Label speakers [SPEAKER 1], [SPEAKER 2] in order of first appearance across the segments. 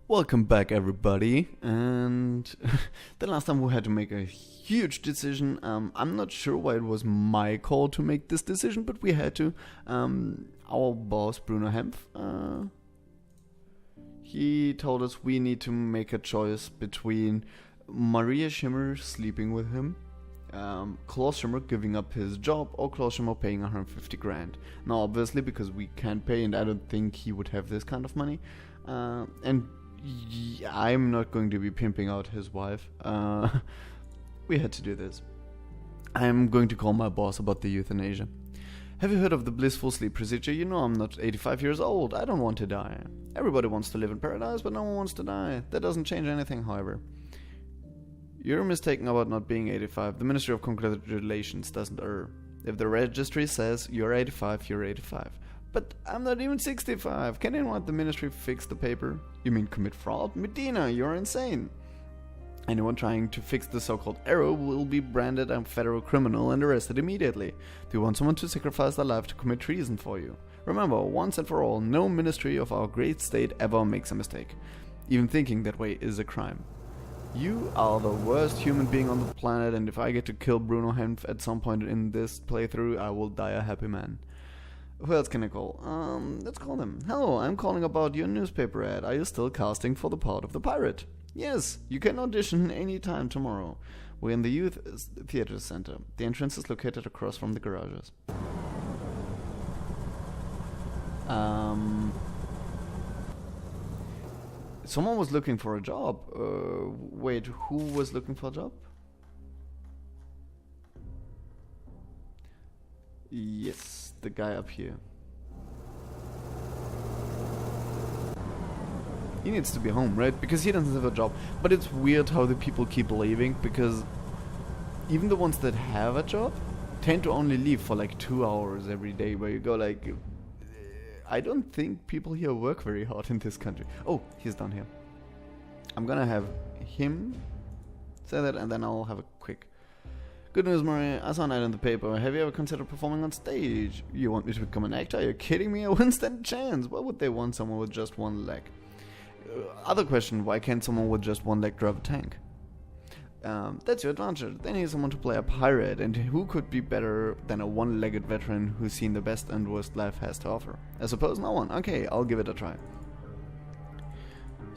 [SPEAKER 1] Welcome back, everybody. And the last time we had to make a huge decision. I'm not sure why it was my call to make this decision, but we had to. Our boss, Bruno Hempf, he told us we need to make a choice between Maria Schimmer sleeping with him, Klaus Schimmer giving up his job, or Klaus Schimmer paying 150 grand. Now, obviously, because we can't pay, and I don't think he would have this kind of money, and I'm not going to be pimping out his wife. We had to do this. I'm going to call my boss about the euthanasia. Have you heard of the Blissful Sleep procedure? You know I'm not 85 years old. I don't want to die. Everybody wants to live in paradise, but no one wants to die. That doesn't change anything, however. You're mistaken about not being 85. The Ministry of Congratulations doesn't err. If the registry says you're 85, you're 85. But I'm not even 65. Can anyone at the ministry fix the paper? You mean commit fraud? Medina, you're insane. Anyone trying to fix the so-called error will be branded a federal criminal and arrested immediately. Do you want someone to sacrifice their life to commit treason for you? Remember, once and for all, no ministry of our great state ever makes a mistake. Even thinking that way is a crime. You are the worst human being on the planet, and if I get to kill Bruno Hempf at some point in this playthrough, I will die a happy man. Who else can I call? Let's call them. Hello, I'm calling about your newspaper ad. Are you still casting for the part of the pirate? Yes, you can audition any time tomorrow. We're in the Youth Theatre Center. The entrance is located across from the garages. Someone was looking for a job. Wait, who was looking for a job? Yes, the guy up here. He needs to be home, right? Because he doesn't have a job. But it's weird how the people keep leaving, because even the ones that have a job tend to only leave for like 2 hours every day, where you go like, I don't think people here work very hard in this country. Oh, he's down here. I'm gonna have him say that, and then I'll have a quick. Good news, Murray. I saw an ad in the paper. Have you ever considered performing on stage? You want me to become an actor? Are you kidding me? I wouldn't stand a chance. Why would they want someone with just one leg? Other question, why can't someone with just one leg drive a tank? That's your advantage. They need someone to play a pirate, and who could be better than a one-legged veteran who's seen the best and worst life has to offer? I suppose no one. Okay, I'll give it a try.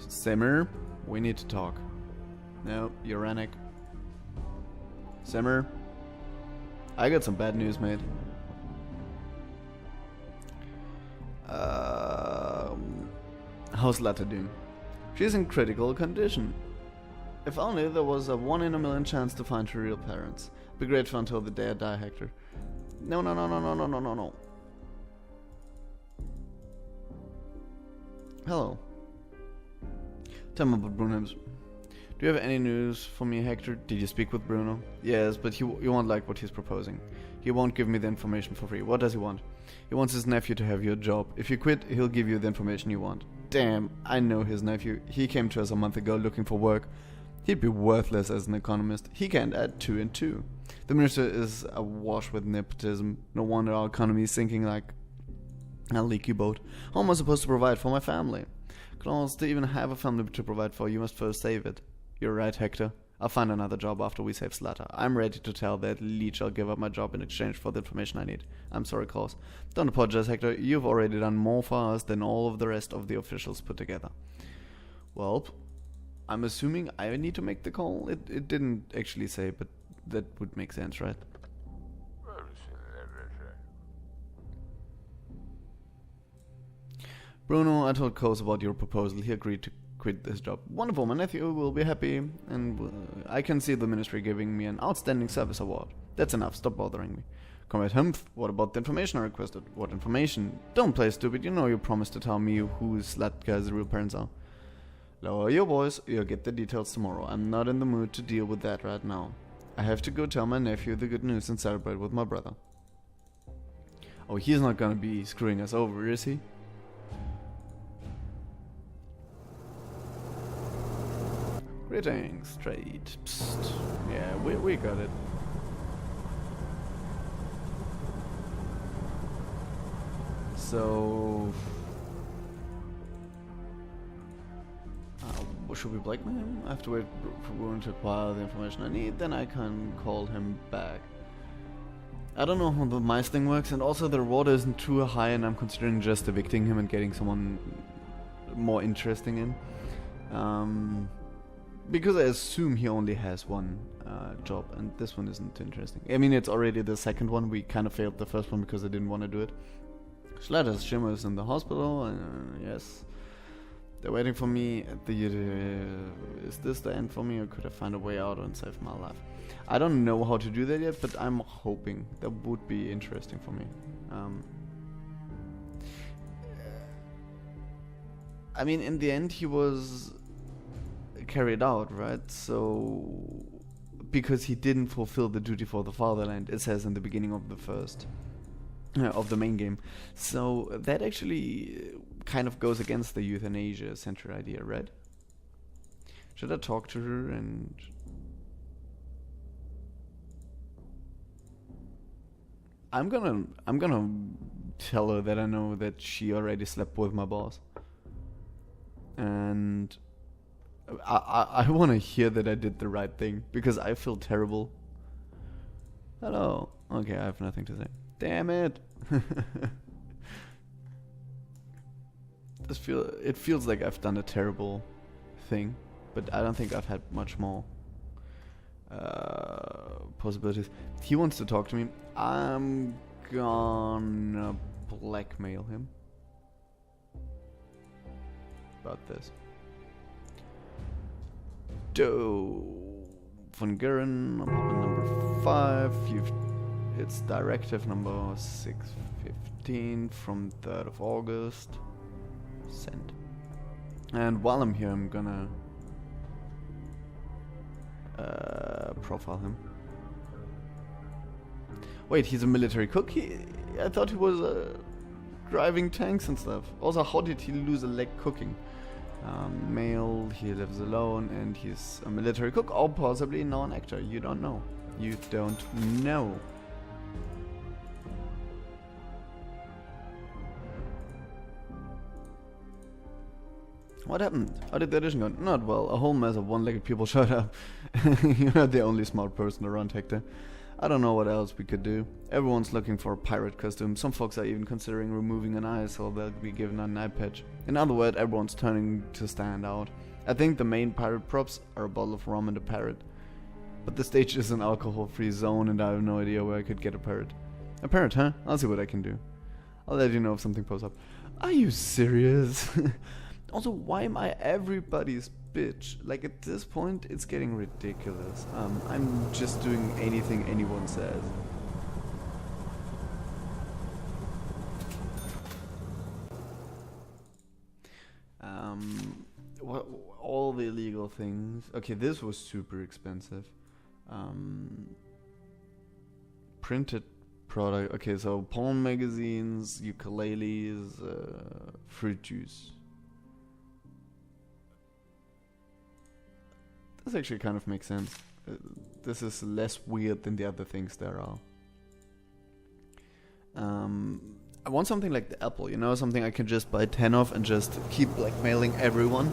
[SPEAKER 1] Simmer, we need to talk. No, Uranic. Simmer, I got some bad news, mate. How's Latta doing? She's in critical condition. If only there was a 1 in a million chance to find her real parents. Be grateful until the day I die, Hector. No. Hello. Tell me about Bruno's. Do you have any news for me, Hector? Did you speak with Bruno? Yes, but you won't like what he's proposing. He won't give me the information for free. What does he want? He wants his nephew to have your job. If you quit, he'll give you the information you want. Damn, I know his nephew. He came to us a month ago looking for work. He'd be worthless as an economist. He can't add 2 and 2. The minister is awash with nepotism. No wonder our economy is sinking like a leaky boat. How am I supposed to provide for my family? Klaus, to even have a family to provide for, you must first save it. You're right, Hector. I'll find another job after we save Slatter. I'm ready to tell that leech I'll give up my job in exchange for the information I need. I'm sorry, Klaus. Don't apologize, Hector. You've already done more for us than all of the rest of the officials put together. Well, I'm assuming I need to make the call. It didn't actually say, but that would make sense, right? Bruno, I told Klaus about your proposal. He agreed to quit this job. Wonderful, my nephew will be happy, and I can see the ministry giving me an outstanding service award. That's enough, stop bothering me. Comrade Humph, what about the information I requested? What information? Don't play stupid, you know you promised to tell me who Slatka's real parents are. Lower your voice, you'll get the details tomorrow. I'm not in the mood to deal with that right now. I have to go tell my nephew the good news and celebrate with my brother. Oh, he's not gonna be screwing us over, is he? Greetings, trade. Psst. Yeah, we got it. So should we blackmail him? I have to wait for Bruin to acquire the information I need, then I can call him back. I don't know how the mice thing works, and also the reward isn't too high, and I'm considering just evicting him and getting someone more interesting in. Because I assume he only has one job, and this one isn't too interesting. I mean, it's already the second one. We kind of failed the first one because I didn't want to do it. Schlatter's Shimmer is in the hospital, yes. They're waiting for me at the... is this the end for me, or could I find a way out and save my life? I don't know how to do that yet, but I'm hoping. That would be interesting for me. I mean, in the end, he was carried out, right? So... because he didn't fulfill the duty for the fatherland, it says in the beginning of the first... of the main game. So that actually kind of goes against the euthanasia center idea, right? Should I talk to her and... I'm gonna tell her that I know that she already slept with my boss. And I want to hear that I did the right thing, because I feel terrible. Hello. Okay, I have nothing to say. Damn it. It feels like I've done a terrible thing, but I don't think I've had much more possibilities. He wants to talk to me. I'm gonna blackmail him about this. Von Guren, number 5. It's directive number 615 from 3rd of August. Send. And while I'm here, I'm gonna profile him. Wait, he's a military cook? I thought he was driving tanks and stuff. Also, how did he lose a leg cooking? Male, he lives alone, and he's a military cook, or possibly now an actor. You don't know. You don't know. What happened? How did the audition go? Not well. A whole mess of one-legged people showed up. You're not the only smart person around, Hector. I don't know what else we could do. Everyone's looking for a pirate costume. Some folks are even considering removing an eye so they'll be given an eye patch. In other words, everyone's turning to stand out. I think the main pirate props are a bottle of rum and a parrot. But the stage is an alcohol-free zone and I have no idea where I could get a parrot. A parrot, huh? I'll see what I can do. I'll let you know if something pops up. Are you serious? Also, why am I everybody's bitch? Like, at this point, it's getting ridiculous. I'm just doing anything anyone says. All the illegal things. Okay, this was super expensive. Printed product. Okay, so porn magazines, ukuleles, fruit juice. This actually kind of makes sense. This is less weird than the other things there are. I want something like the apple, you know, something I can just buy 10 of and just keep blackmailing everyone.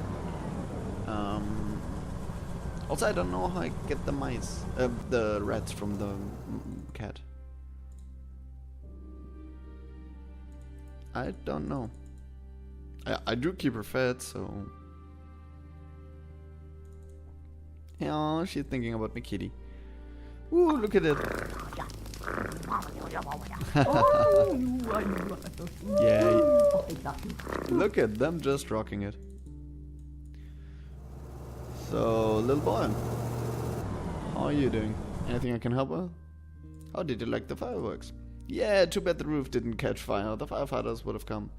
[SPEAKER 1] Also, I don't know how I get the mice, the rats from the cat. I don't know. I do keep her fed, so... Oh, she's thinking about my kitty. Ooh, look at it. Yeah. Look at them just rocking it. So, little boy, how are you doing? Anything I can help with? How did you like the fireworks? Yeah, too bad the roof didn't catch fire. The firefighters would have come.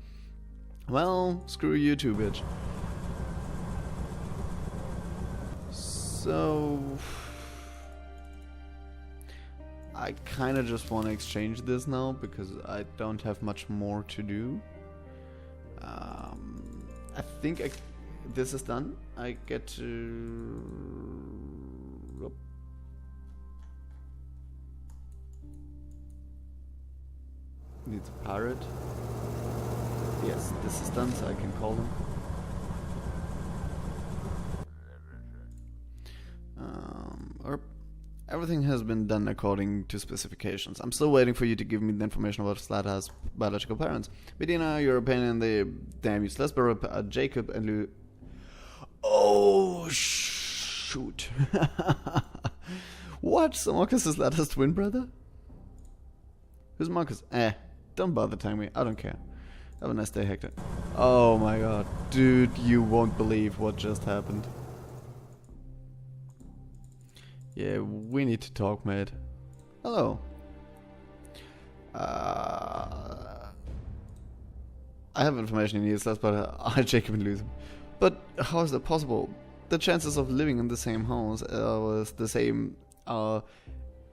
[SPEAKER 1] Well, screw you too, bitch. So... I kinda just want to exchange this now, because I don't have much more to do. I think this is done. I get to... Needs a pirate. Yes, this is done, so I can call him. Everything has been done according to specifications. I'm still waiting for you to give me the information about Zlata's biological parents. Medina, your opinion, they damn useless, but Jacob and Lou. Oh, shoot. What? So Marcus is Zlata's twin brother? Who's Marcus? Don't bother telling me. I don't care. Have a nice day, Hector. Oh my god. Dude, you won't believe what just happened. Yeah, we need to talk, mate. Hello. I have information he needs, but I Jacob and lose him. But how is that possible? The chances of living in the same house was the same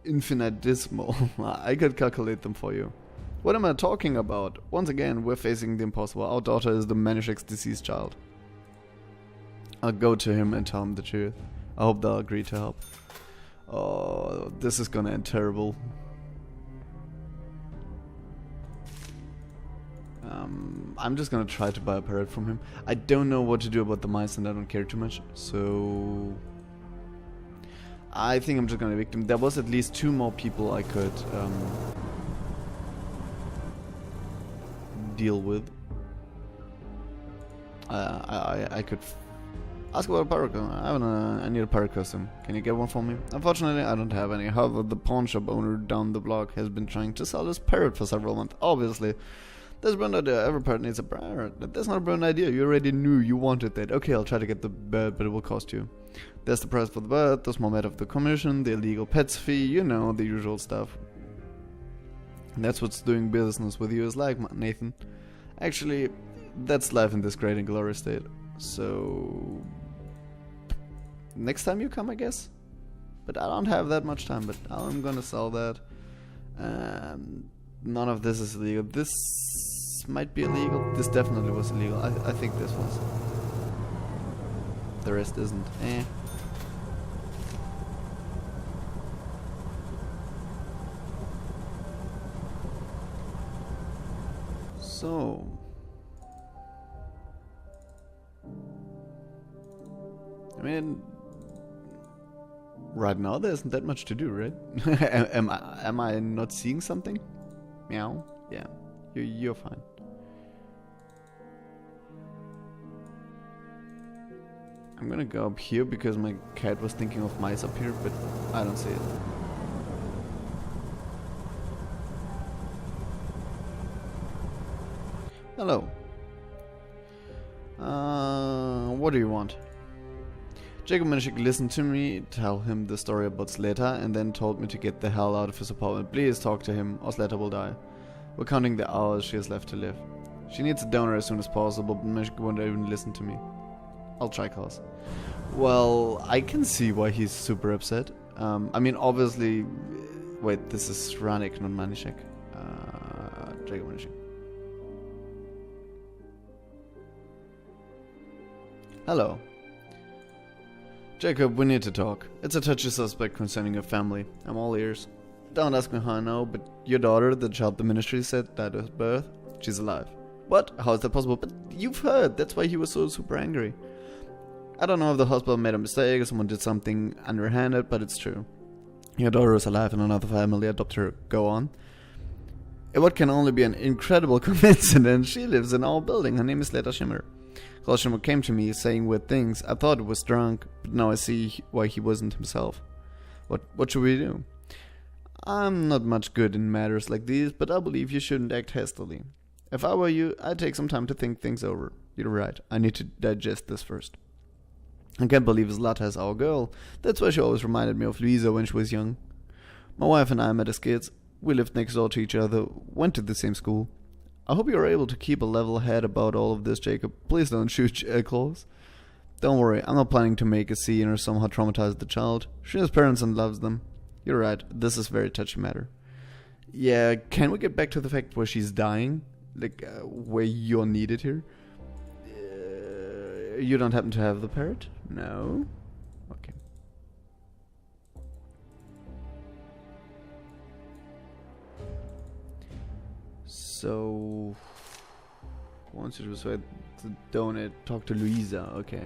[SPEAKER 1] infinitesimal. I could calculate them for you. What am I talking about? Once again, we're facing the impossible. Our daughter is the Manischek's deceased child. I'll go to him and tell him the truth. I hope they'll agree to help. Oh, this is gonna end terrible. I'm just gonna try to buy a parrot from him. I don't know what to do about the mice and I don't care too much, so I think I'm just gonna evict him. There was at least 2 more people I could deal with. I could ask about a parrot. I need a parrot costume. Can you get one for me? Unfortunately, I don't have any. However, the pawn shop owner down the block has been trying to sell this parrot for several months. Obviously, that's a brilliant idea. Every parrot needs a parrot. That's not a brilliant idea. You already knew you wanted that. Okay, I'll try to get the bird, but it will cost you. There's the price for the bird, the small matter of the commission, the illegal pets fee, you know, the usual stuff. That's what's doing business with you is like, Nathan. Actually, that's life in this great and glorious state. So next time you come, I guess. But I don't have that much time, but I'm gonna sell that. None of this is illegal. This might be illegal. This definitely was illegal. I think this was. The rest isn't. So I mean, right now there isn't that much to do, right? am I not seeing something? Meow. Yeah, you're fine. I'm gonna go up here because my cat was thinking of mice up here, but I don't see it. Hello. What do you want? Jacob Manischek listened to me tell him the story about Zlata and then told me to get the hell out of his apartment. Please talk to him or Zlata will die. We're counting the hours she has left to live. She needs a donor as soon as possible, but Manischek won't even listen to me. I'll try, Klaus. Well, I can see why he's super upset. I mean, obviously... Wait, this is Ranik, not Manischek. Jacob Manischek. Hello. Jacob, we need to talk. It's a touchy suspect concerning your family. I'm all ears. Don't ask me how I know, but your daughter, the child the ministry said died at birth, she's alive. What? How is that possible? But you've heard. That's why he was so super angry. I don't know if the hospital made a mistake or someone did something underhanded, but it's true. Your daughter is alive and another family adopted her. Go on. What can only be an incredible coincidence. She lives in our building. Her name is Leta Schimmer. Klaus Schimmer came to me saying weird things. I thought it was drunk, but now I see why he wasn't himself. What should we do? I'm not much good in matters like these, but I believe you shouldn't act hastily. If I were you, I'd take some time to think things over. You're right, I need to digest this first. I can't believe Zlata is our girl. That's why she always reminded me of Luisa when she was young. My wife and I met as kids. We lived next door to each other, went to the same school. I hope you're able to keep a level head about all of this, Jacob. Please don't shoot Klaus. Don't worry, I'm not planning to make a scene or somehow traumatize the child. She has parents and loves them. You're right, this is a very touchy matter. Yeah, can we get back to the fact where she's dying? Like, where you're needed here? You don't happen to have the parrot? No? Okay. So... once you persuade to donate, talk to Luisa, okay.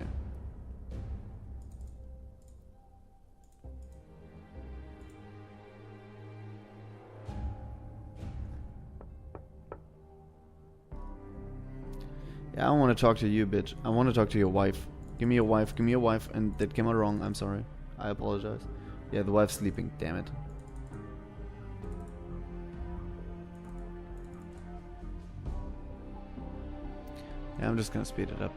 [SPEAKER 1] Yeah, I want to talk to you, bitch. I want to talk to your wife. Give me your wife, give me your wife. And that came out wrong, I'm sorry. I apologize. Yeah, the wife's sleeping, damn it. Yeah, I'm just gonna speed it up.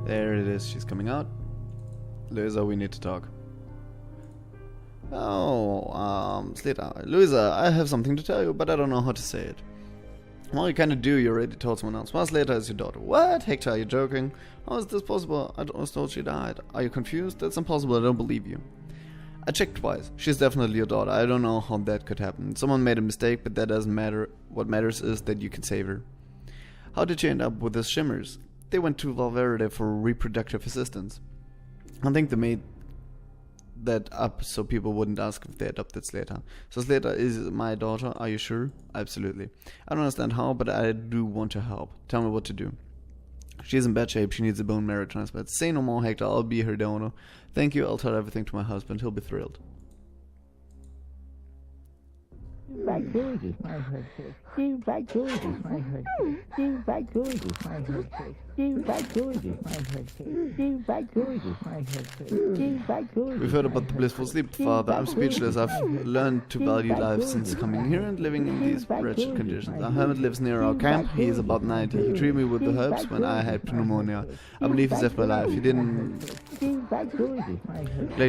[SPEAKER 1] There it is, she's coming out. Louisa, we need to talk. Oh, Slater. Louisa, I have something to tell you, but I don't know how to say it. Well, you kinda do, you already told someone else. Well, Slater is your daughter. What? Hector, are you joking? How is this possible? I was told she died. Are you confused? That's impossible, I don't believe you. I checked twice. She's definitely your daughter. I don't know how that could happen. Someone made a mistake, but that doesn't matter. What matters is that you can save her. How did you end up with the Shimmers? They went to Valverde for reproductive assistance. I think they made that up so people wouldn't ask if they adopted Slater. So Slater is my daughter, are you sure? Absolutely. I don't understand how, but I do want to help. Tell me what to do. She's in bad shape, she needs a bone marrow transplant. Say no more, Hector, I'll be her donor. Thank you, I'll tell everything to my husband, he'll be thrilled.
[SPEAKER 2] Like George's my husband. Seems like George's my husband. Seems like George's my husband. Seems like George's my husband. Seems like George's my husband. Seems like George's.
[SPEAKER 1] We've heard about the blissful sleep, Father. I'm speechless. I've learned to value life since coming here and living in these wretched conditions. A hermit lives near our camp. He is about 90. He treated me with the herbs when I had pneumonia. I believe he saved my life. He didn't... Glad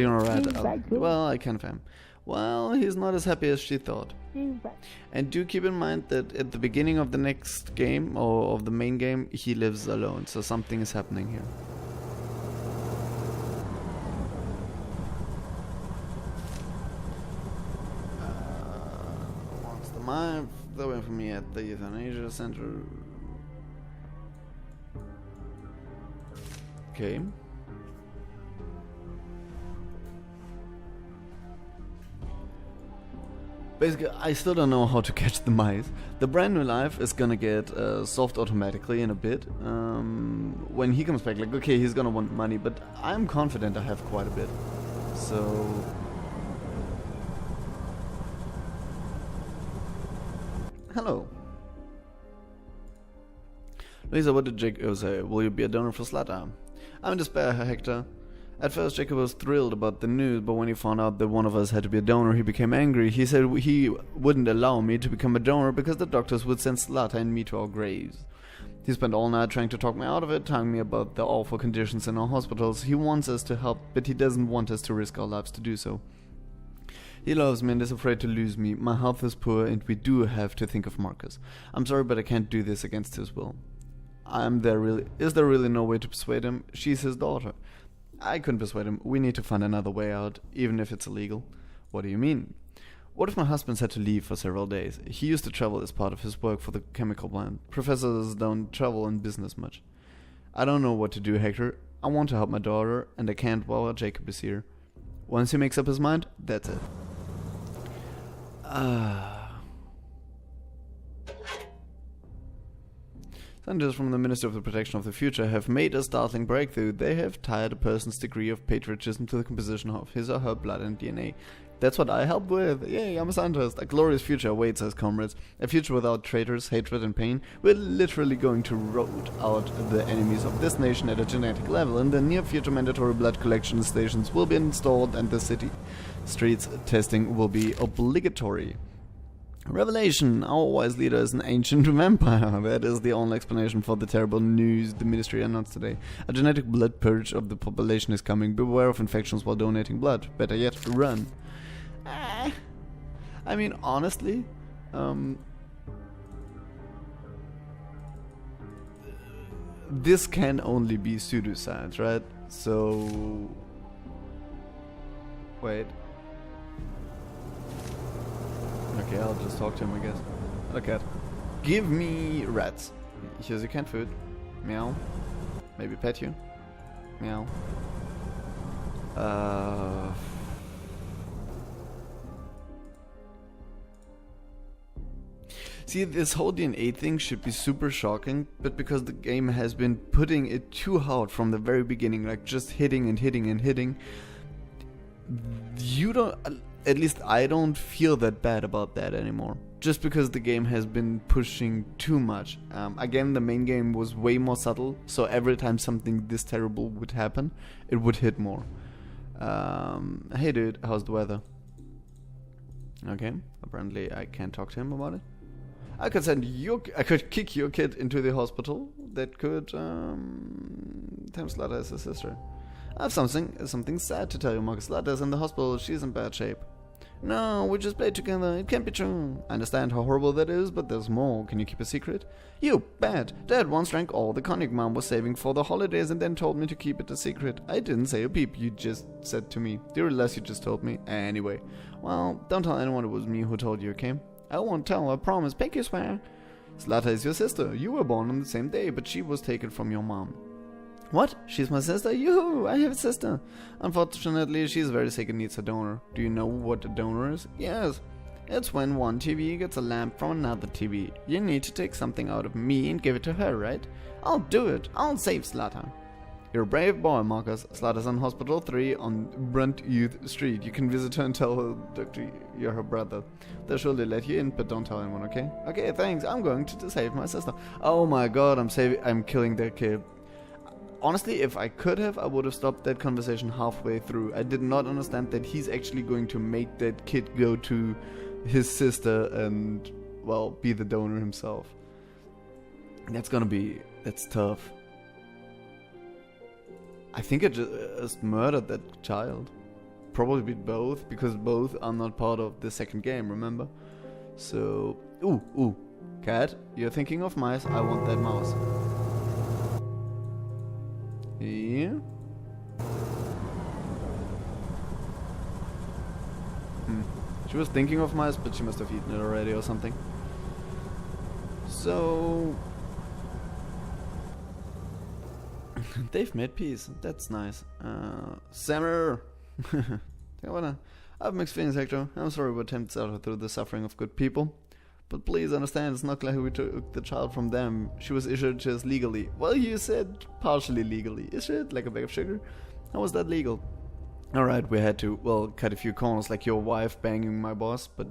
[SPEAKER 1] you're alright. Well, I can fam. Well, he's not as happy as she thought. And do keep in mind that at the beginning of the next game, or of the main game, he lives alone, so something is happening here. What's the map? They're waiting for me at the euthanasia center. Okay. Basically, I still don't know how to catch the mice. The brand new life is gonna get solved automatically in a bit. When he comes back, like, okay, he's gonna want money, but I'm confident I have quite a bit. So... Hello. Lisa, what did Jacob say? Will you be a donor for Slater? I'm in despair, Hector. At first, Jacob was thrilled about the news, but when he found out that one of us had to be a donor, he became angry. He said he wouldn't allow me to become a donor because the doctors would send Slater and me to our graves. He spent all night trying to talk me out of it, telling me about the awful conditions in our hospitals. He wants us to help, but he doesn't want us to risk our lives to do so. He loves me and is afraid to lose me. My health is poor and we do have to think of Marcus. I'm sorry, but I can't do this against his will. Is there really no way to persuade him? She's his daughter. I couldn't persuade him. We need to find another way out, even if it's illegal. What do you mean? What if my husband's had to leave for several days? He used to travel as part of his work for the chemical plant. Professors don't travel in business much. I don't know what to do, Hector. I want to help my daughter, and I can't while Jacob is here. Once he makes up his mind, that's it. Scientists from the Ministry of the Protection of the Future have made a startling breakthrough. They have tied a person's degree of patriotism to the composition of his or her blood and DNA. That's what I help with. Yay, I'm a scientist. A glorious future awaits us, comrades. A future without traitors, hatred, and pain. We're literally going to root out the enemies of this nation at a genetic level. In the near future, mandatory blood collection stations will be installed and the city streets testing will be obligatory. Revelation! Our wise leader is an ancient vampire. That is the only explanation for the terrible news the ministry announced today. A genetic blood purge of the population is coming. Beware of infections while donating blood. Better yet, run. I mean, honestly, this can only be pseudoscience, right? So... Wait. Okay, I'll just talk to him, I guess. Hello, cat. Give me rats. Here's your canned food. Meow. Maybe pet you. Meow. See, this whole DNA thing should be super shocking, but because the game has been putting it too hard from the very beginning, like just hitting and hitting and hitting, you don't, at least I don't feel that bad about that anymore. Just because the game has been pushing too much. Again, the main game was way more subtle, so every time something this terrible would happen, it would hit more. Hey dude, how's the weather? Okay, apparently I can't talk to him about it. I could kick your kid into the hospital. That could, Tim Slatter is his sister. I have something sad to tell you. Marcus Slatter is in the hospital. She's in bad shape. No, we just played together. It can't be true. I understand how horrible that is, but there's more. Can you keep a secret? You bet. Dad once drank all the cognac Mom was saving for the holidays and then told me to keep it a secret. I didn't say a peep. You just said to me. Do you realize you just told me? Anyway. Well, don't tell anyone it was me who told you, okay? I won't tell, I promise. Pinky swear. Slatter is your sister. You were born on the same day, but she was taken from your mom. What? She's my sister? Yoo-hoo! I have a sister. Unfortunately, she's very sick and needs a donor. Do you know what a donor is? Yes. It's when one TV gets a lamp from another TV. You need to take something out of me and give it to her, right? I'll do it. I'll save Slatter. You're a brave boy, Marcus. Slatter's in Hospital 3 on Brunt Youth Street. You can visit her and tell her doctor you're her brother. They'll surely let you in, but don't tell anyone, okay? Okay, thanks. I'm going to save my sister. Oh my god, I'm killing that kid. Honestly, if I could have, I would have stopped that conversation halfway through. I did not understand that he's actually going to make that kid go to his sister and, well, be the donor himself. That's tough. I think I just murdered that child. Probably both, because both are not part of the second game, remember? So, ooh, cat, you're thinking of mice, I want that mouse. Yeah. She was thinking of mice, but she must have eaten it already or something. So they've made peace. That's nice. Sammer. I have mixed feelings, Hector. I'm sorry we tempted out through the suffering of good people. But please understand, it's not like we took the child from them. She was issued to us legally. Well, you said partially legally. Issued? Like a bag of sugar? How was that legal? Alright, we had to, well, cut a few corners like your wife banging my boss, but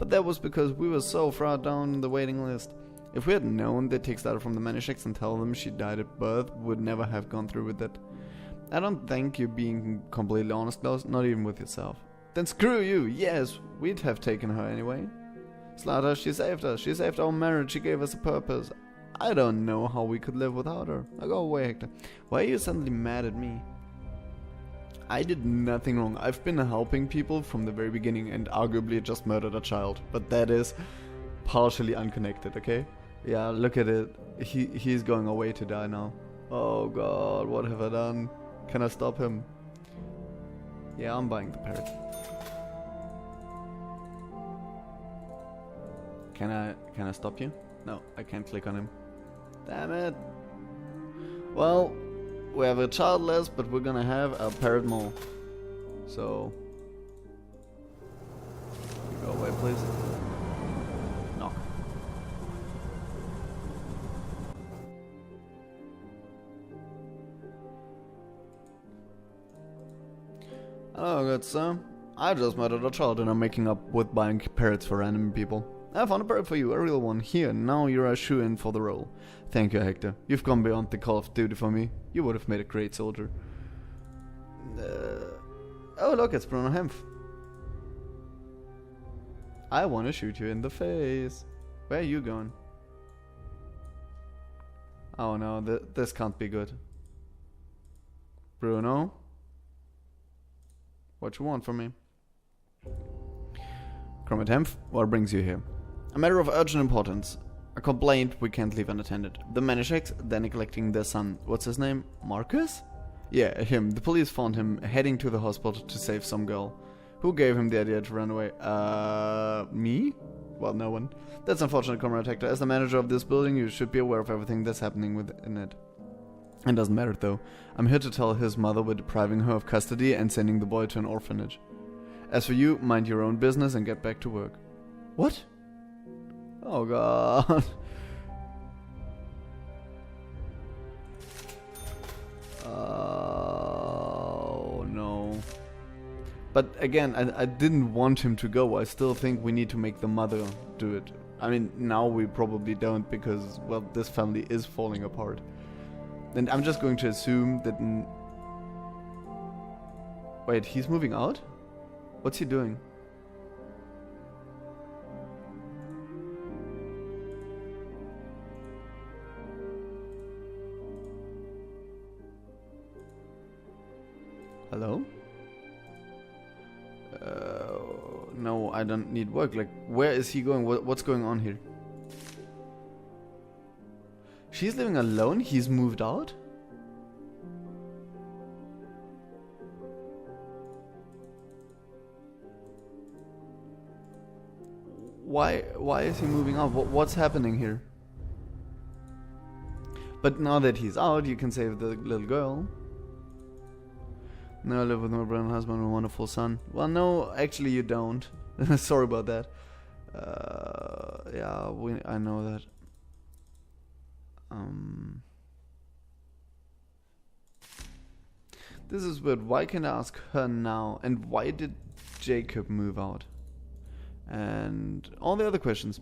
[SPEAKER 1] that was because we were so far down the waiting list. If we had known they'd take Slatter from the Maniacs and tell them she died at birth, we would never have gone through with that. I don't think you're being completely honest, Klaus, not even with yourself. Then screw you! Yes, we'd have taken her anyway. Slatter, she saved us. She saved our marriage. She gave us a purpose. I don't know how we could live without her. Now go away, Hector. Why are you suddenly mad at me? I did nothing wrong. I've been helping people from the very beginning and arguably just murdered a child. But that is partially unconnected, okay? Yeah, look at it. He's going away to die now. Oh god, what have I done? Can I stop him? Yeah, I'm buying the parrot. Can I stop you? No, I can't click on him. Damn it. Well, we have a child less, but we're gonna have a parrot more. So, go away, please. Knock. Hello, good sir. I just murdered a child and I'm making up with buying parrots for random people. I found a parrot for you, a real one. Here, now you're a shoe-in for the role. Thank you, Hector. You've gone beyond the call of duty for me. You would have made a great soldier. Oh look, it's Bruno Hempf. I want to shoot you in the face. Where are you going? Oh no, this can't be good. Bruno? What you want from me? Kermit Hempf, what brings you here? A matter of urgent importance. A complaint we can't leave unattended. The Maniacs, they're neglecting their son. What's his name? Marcus? Yeah, him. The police found him heading to the hospital to save some girl. Who gave him the idea to run away? Me? Well, no one. That's unfortunate, Comrade Hector. As the manager of this building, you should be aware of everything that's happening within it. It doesn't matter, though. I'm here to tell his mother we're depriving her of custody and sending the boy to an orphanage. As for you, mind your own business and get back to work. What? Oh god. Oh no. But again, I didn't want him to go. I still think we need to make the mother do it. I mean, now we probably don't because, well, this family is falling apart. And I'm just going to assume that... Wait, he's moving out? What's he doing? Hello? No, I don't need work. Like, where is he going? What's going on here? She's living alone? He's moved out? Why is he moving out? What's happening here? But now that he's out, you can save the little girl. No, I live with my brother and husband and a wonderful son. Well, no, actually you don't. Sorry about that. Yeah, I know that. This is weird. Why can't I ask her now? And why did Jacob move out? And all the other questions.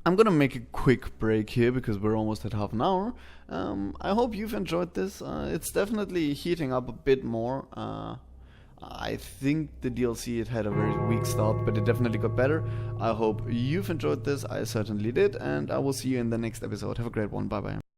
[SPEAKER 1] I'm gonna make a quick break here because we're almost at half an hour. I hope you've enjoyed this. It's definitely heating up a bit more. I think the DLC, it had a very weak start, but it definitely got better. I hope you've enjoyed this. I certainly did, and I will see you in the next episode. Have a great one. Bye bye.